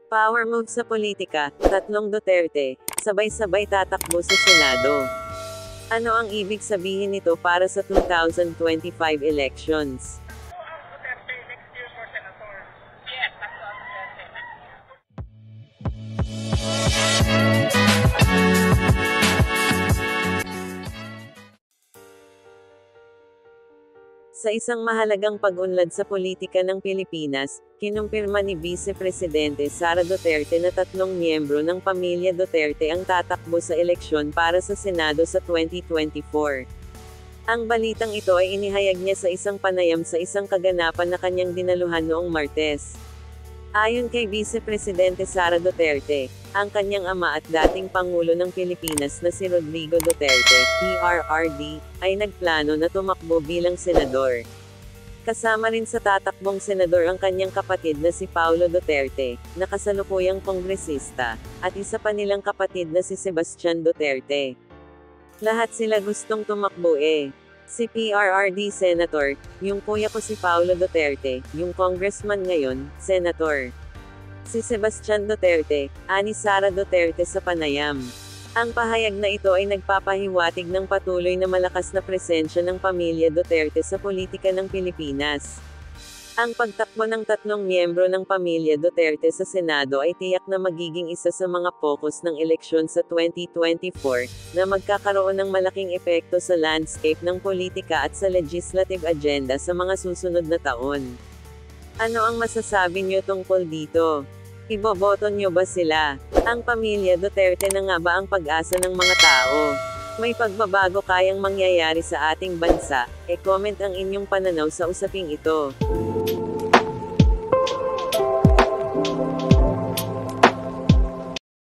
Power move sa politika, tatlong Duterte, sabay-sabay tatakbo sa Senado. Ano ang ibig sabihin nito para sa 2025 elections? Duterte next year for senator. Yes, that's what Duterte. Sa isang mahalagang pag-unlad sa politika ng Pilipinas, kinumpirma ni Vice Presidente Sara Duterte na tatlong miyembro ng pamilya Duterte ang tatakbo sa eleksyon para sa Senado sa 2024. Ang balitang ito ay inihayag niya sa isang panayam sa isang kaganapan na kanyang dinaluhan noong Martes. Ayon kay Vice Presidente Sara Duterte, ang kanyang ama at dating Pangulo ng Pilipinas na si Rodrigo Duterte, PRRD, ay nagplano na tumakbo bilang senador. Kasama rin sa tatakbong senador ang kanyang kapatid na si Paulo Duterte, na kasalukuyang kongresista, at isa pa nilang kapatid na si Sebastian Duterte. Lahat sila gustong tumakbo Si PRRD Senator, yung kuya ko si Paulo Duterte, yung congressman ngayon, Senator. Si Sebastian Duterte, ani Sara Duterte sa panayam. Ang pahayag na ito ay nagpapahiwatig ng patuloy na malakas na presensya ng pamilya Duterte sa politika ng Pilipinas. Ang pagtakbo ng tatlong miyembro ng pamilya Duterte sa Senado ay tiyak na magiging isa sa mga focus ng eleksyon sa 2024, na magkakaroon ng malaking epekto sa landscape ng politika at sa legislative agenda sa mga susunod na taon. Ano ang masasabi niyo tungkol dito? Iboboto niyo ba sila? Ang pamilya Duterte na nga ba ang pag-asa ng mga tao? May pagbabago kayang mangyayari sa ating bansa? E-comment ang inyong pananaw sa usaping ito.